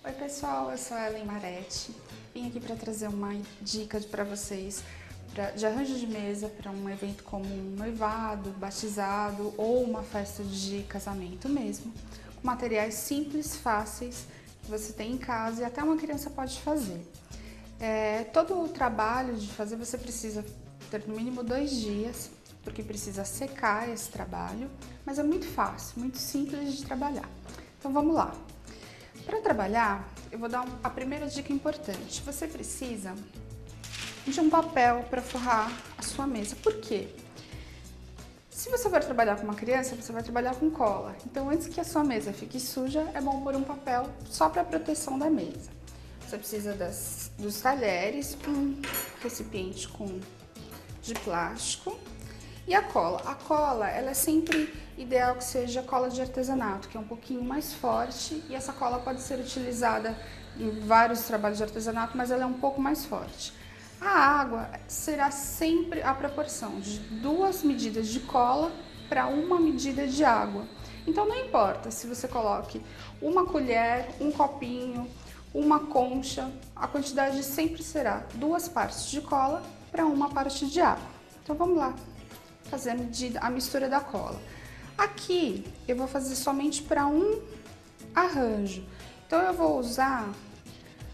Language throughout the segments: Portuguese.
Oi pessoal, eu sou a Ellen Maretti. Vim aqui para trazer uma dica para vocês de arranjo de mesa para um evento como um noivado, batizado ou uma festa de casamento mesmo, com materiais simples, fáceis, que você tem em casa e até uma criança pode fazer. Todo o trabalho de fazer você precisa ter no mínimo 2 dias, porque precisa secar esse trabalho, mas é muito fácil, muito simples de trabalhar. Então vamos lá. Para trabalhar, eu vou dar a primeira dica importante. Você precisa de um papel para forrar a sua mesa. Por quê? Se você for trabalhar com uma criança, você vai trabalhar com cola. Então, antes que a sua mesa fique suja, é bom pôr um papel só para proteção da mesa. Você precisa dos talheres, um recipiente de plástico e a cola. A cola, ela é sempre ideal que seja cola de artesanato, que é um pouquinho mais forte, e essa cola pode ser utilizada em vários trabalhos de artesanato, mas ela é um pouco mais forte. A água será sempre a proporção de 2 medidas de cola para 1 medida de água. Então não importa se você coloque uma colher, um copinho, uma concha, a quantidade sempre será 2 partes de cola para 1 parte de água. Então vamos lá fazer a mistura da cola. Aqui eu vou fazer somente para um arranjo, então eu vou usar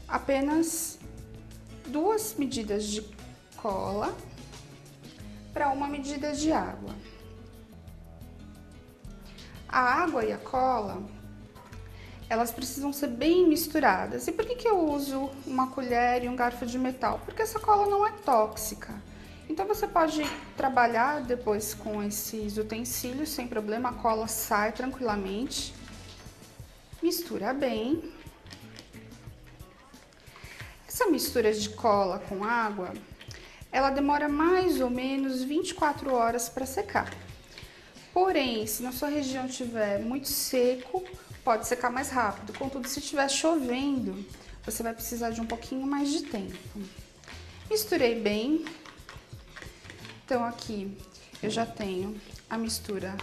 apenas 2 medidas de cola para 1 medida de água. A água e a cola, elas precisam ser bem misturadas. E por que eu uso uma colher e um garfo de metal? Porque essa cola não é tóxica. Então você pode trabalhar depois com esses utensílios sem problema, a cola sai tranquilamente. Mistura bem. Essa mistura de cola com água, ela demora mais ou menos 24 horas para secar. Porém, se na sua região estiver muito seco, pode secar mais rápido. Contudo, se estiver chovendo, você vai precisar de um pouquinho mais de tempo. Misturei bem. Então aqui eu já tenho a mistura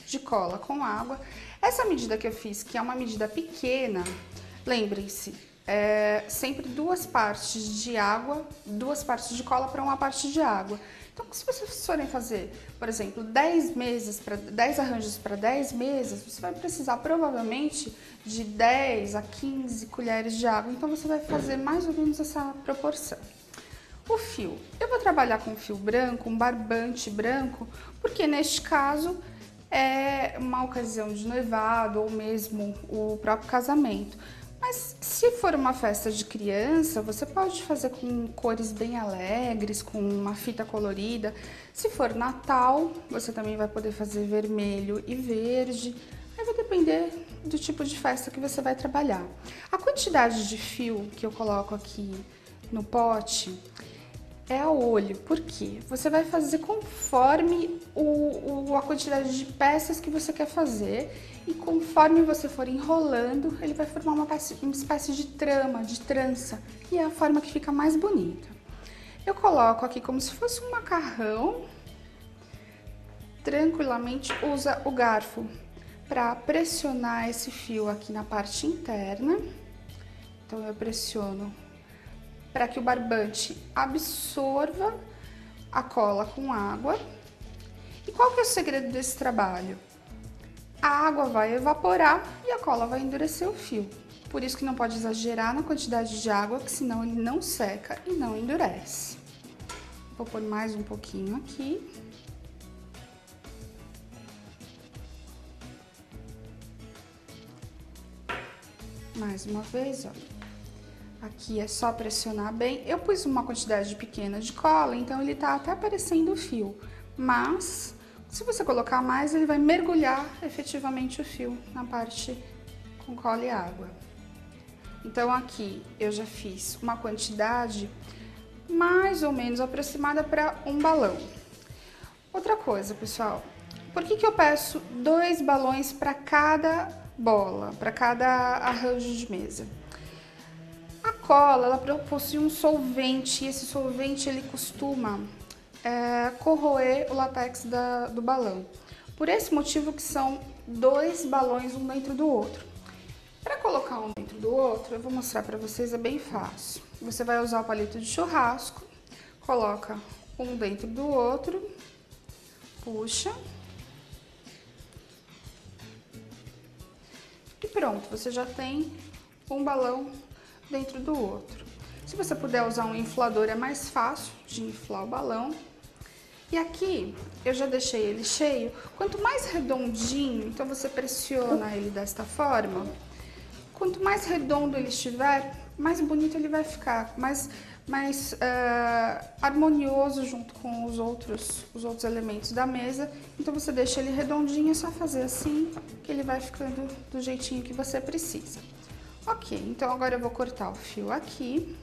de cola com água. Essa medida que eu fiz, que é uma medida pequena, lembrem-se, sempre 2 partes de água, 2 partes de cola para 1 parte de água. Então, se vocês forem fazer, por exemplo, 10 arranjos para 10 mesas, você vai precisar provavelmente de 10 a 15 colheres de água. Então, você vai fazer mais ou menos essa proporção. O fio, eu vou trabalhar com fio branco, um barbante branco, porque neste caso é uma ocasião de noivado ou mesmo o próprio casamento. Mas se for uma festa de criança, você pode fazer com cores bem alegres, com uma fita colorida. Se for Natal, você também vai poder fazer vermelho e verde. Aí vai depender do tipo de festa que você vai trabalhar. A quantidade de fio que eu coloco aqui no pote é a olho, porque você vai fazer conforme a quantidade de peças que você quer fazer e conforme você for enrolando, ele vai formar uma espécie de trama, de trança, e é a forma que fica mais bonita. Eu coloco aqui como se fosse um macarrão, tranquilamente usa o garfo para pressionar esse fio aqui na parte interna. Então eu pressiono para que o barbante absorva a cola com água. E qual que é o segredo desse trabalho? A água vai evaporar e a cola vai endurecer o fio. Por isso que não pode exagerar na quantidade de água, que senão ele não seca e não endurece. Vou pôr mais um pouquinho aqui. Mais uma vez, ó. Aqui é só pressionar bem. Eu pus uma quantidade pequena de cola, então ele tá até aparecendo o fio. Mas, se você colocar mais, ele vai mergulhar efetivamente o fio na parte com cola e água. Então aqui eu já fiz uma quantidade mais ou menos aproximada para um balão. Outra coisa, pessoal, por que eu peço 2 balões para cada bola, para cada arranjo de mesa? A cola, ela possui um solvente, e esse solvente ele costuma corroer o látex do balão. Por esse motivo que são 2 balões um dentro do outro. Para colocar enrolar um dentro do outro, eu vou mostrar pra vocês, é bem fácil. Você vai usar o palito de churrasco, coloca um dentro do outro, puxa. E pronto, você já tem um balão dentro do outro. Se você puder usar um inflador, é mais fácil de inflar o balão. E aqui, eu já deixei ele cheio. Quanto mais redondinho, então você pressiona ele desta forma. Quanto mais redondo ele estiver, mais bonito ele vai ficar, mais harmonioso junto com os outros elementos da mesa. Então você deixa ele redondinho, é só fazer assim, que ele vai ficando do jeitinho que você precisa. Ok, então agora eu vou cortar o fio aqui.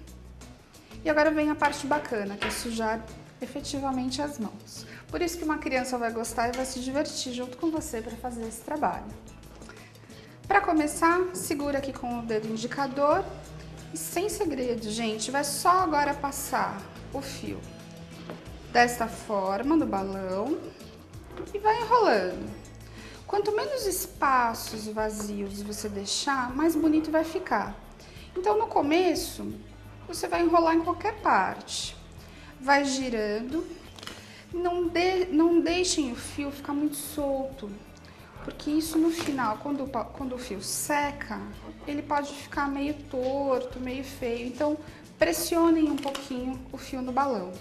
E agora vem a parte bacana, que é sujar efetivamente as mãos. Por isso que uma criança vai gostar e vai se divertir junto com você para fazer esse trabalho. Para começar, segura aqui com o dedo indicador e sem segredo, gente, vai só agora passar o fio desta forma no balão e vai enrolando. Quanto menos espaços vazios você deixar, mais bonito vai ficar. Então, no começo, você vai enrolar em qualquer parte. Vai girando. Não deixem o fio ficar muito solto, porque isso no final, quando o fio seca, ele pode ficar meio torto, meio feio. Então, pressionem um pouquinho o fio no balão.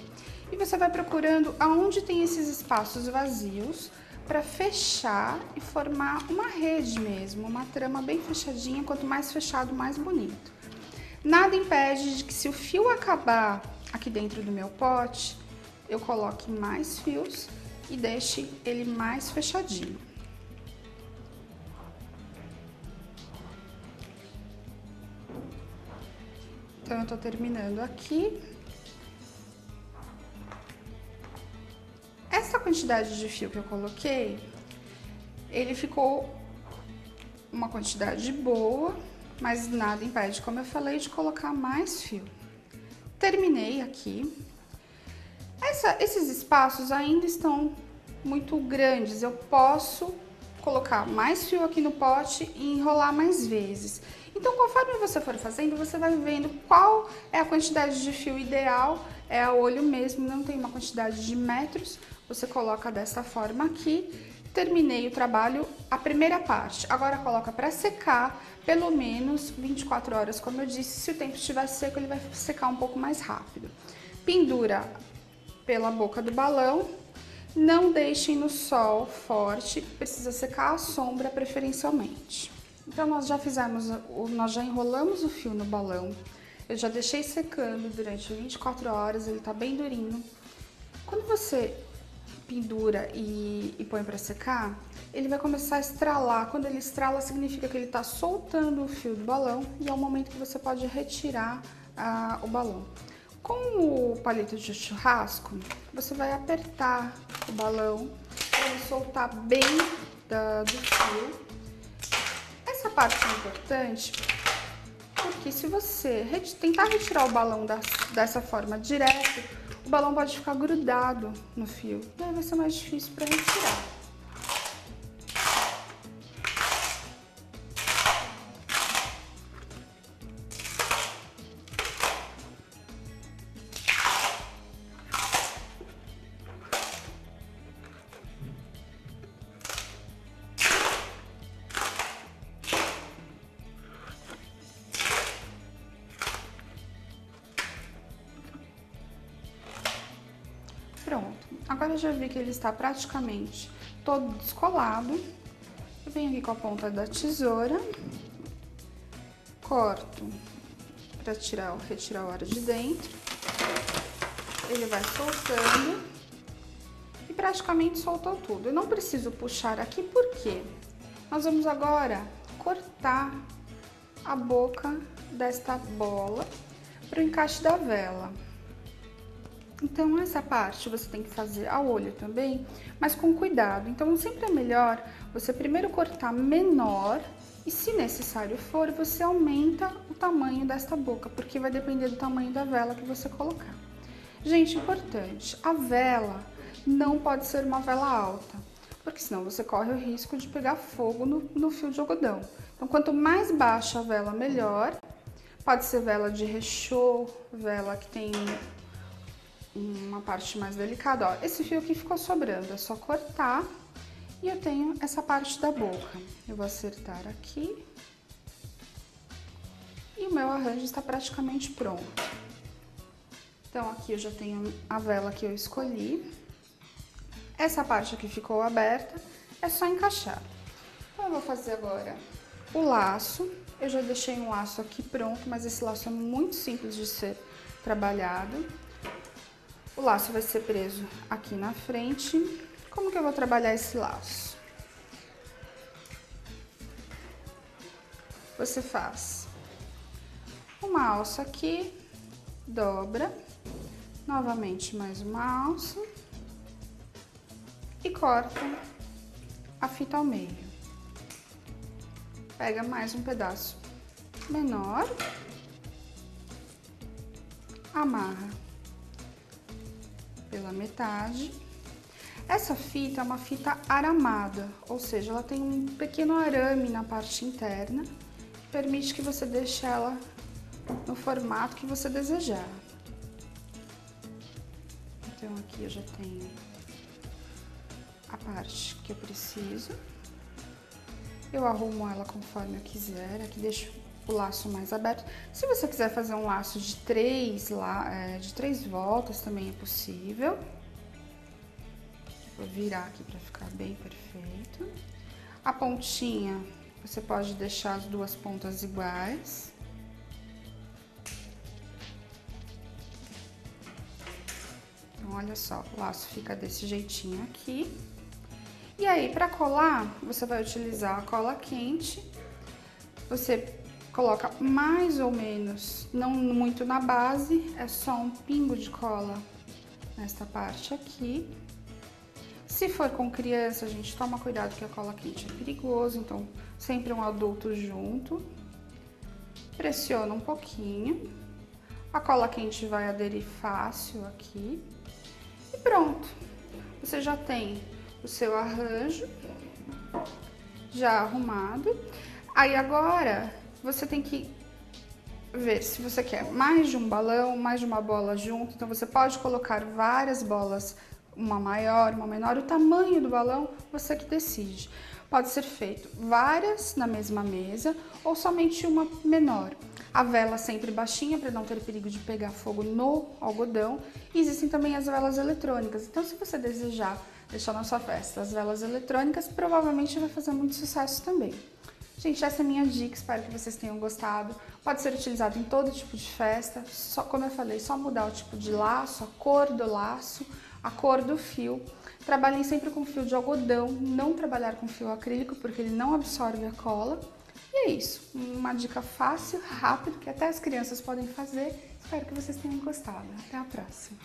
E você vai procurando aonde tem esses espaços vazios para fechar e formar uma rede mesmo, uma trama bem fechadinha. Quanto mais fechado, mais bonito. Nada impede de que, se o fio acabar aqui dentro do meu pote, eu coloque mais fios e deixe ele mais fechadinho. Então, eu tô terminando aqui. Essa quantidade de fio que eu coloquei, ele ficou uma quantidade boa, mas nada impede, como eu falei, de colocar mais fio. Terminei aqui. Esses espaços ainda estão muito grandes, eu posso colocar mais fio aqui no pote e enrolar mais vezes. Então, conforme você for fazendo, você vai vendo qual é a quantidade de fio ideal, é a olho mesmo, não tem uma quantidade de metros. Você coloca dessa forma aqui. Terminei o trabalho, a primeira parte. Agora coloca para secar pelo menos 24 horas, como eu disse. Se o tempo estiver seco, ele vai secar um pouco mais rápido. Pendura pela boca do balão. Não deixem no sol forte, precisa secar à sombra preferencialmente. Então, nós já enrolamos o fio no balão. Eu já deixei secando durante 24 horas, ele tá bem durinho. Quando você pendura e põe para secar, ele vai começar a estralar. Quando ele estrala, significa que ele está soltando o fio do balão e é o momento que você pode retirar o balão. Com o palito de churrasco, você vai apertar o balão para ele soltar bem do fio. Essa parte é importante porque, se você tentar retirar o balão dessa forma direto, o balão pode ficar grudado no fio, e aí vai ser mais difícil para retirar. Pronto, agora eu já vi que ele está praticamente todo descolado. Eu venho aqui com a ponta da tesoura, corto para retirar o ar de dentro. Ele vai soltando e praticamente soltou tudo. Eu não preciso puxar aqui, porque nós vamos agora cortar a boca desta bola para o encaixe da vela. Então, essa parte você tem que fazer ao olho também, mas com cuidado. Então, sempre é melhor você primeiro cortar menor e, se necessário for, você aumenta o tamanho desta boca, porque vai depender do tamanho da vela que você colocar. Gente, importante, a vela não pode ser uma vela alta, porque senão você corre o risco de pegar fogo no fio de algodão. Então, quanto mais baixa a vela, melhor. Pode ser vela de rechô, vela que tem uma parte mais delicada. Ó, esse fio aqui ficou sobrando, é só cortar. E eu tenho essa parte da boca. Eu vou acertar aqui. E o meu arranjo está praticamente pronto. Então, aqui eu já tenho a vela que eu escolhi. Essa parte aqui ficou aberta, é só encaixar. Então, eu vou fazer agora o laço. Eu já deixei um laço aqui pronto, mas esse laço é muito simples de ser trabalhado. O laço vai ser preso aqui na frente. Como que eu vou trabalhar esse laço? Você faz uma alça aqui, dobra, novamente mais uma alça e corta a fita ao meio. Pega mais um pedaço menor, amarra pela metade. Essa fita é uma fita aramada, ou seja, ela tem um pequeno arame na parte interna, que permite que você deixe ela no formato que você desejar. Então, aqui eu já tenho a parte que eu preciso. Eu arrumo ela conforme eu quiser, aqui deixo o laço mais aberto. Se você quiser fazer um laço de três voltas, também é possível. Vou virar aqui para ficar bem perfeito. A pontinha, você pode deixar as duas pontas iguais. Então, olha só, o laço fica desse jeitinho aqui. E aí, para colar, você vai utilizar a cola quente. Você coloca mais ou menos, não muito na base, é só um pingo de cola nesta parte aqui. Se for com criança, a gente toma cuidado que a cola quente é perigoso, então sempre um adulto junto. Pressiona um pouquinho. A cola quente vai aderir fácil aqui. E pronto, você já tem o seu arranjo já arrumado. Aí agora você tem que ver se você quer mais de um balão, mais de uma bola junto. Então você pode colocar várias bolas, uma maior, uma menor. O tamanho do balão você que decide. Pode ser feito várias na mesma mesa ou somente uma menor. A vela sempre baixinha para não ter perigo de pegar fogo no algodão. E existem também as velas eletrônicas. Então, se você desejar deixar na sua festa as velas eletrônicas, provavelmente vai fazer muito sucesso também. Gente, essa é a minha dica, espero que vocês tenham gostado. Pode ser utilizado em todo tipo de festa, só, como eu falei, só mudar o tipo de laço, a cor do laço, a cor do fio. Trabalhem sempre com fio de algodão, não trabalhar com fio acrílico, porque ele não absorve a cola. E é isso, uma dica fácil, rápida, que até as crianças podem fazer. Espero que vocês tenham gostado. Até a próxima!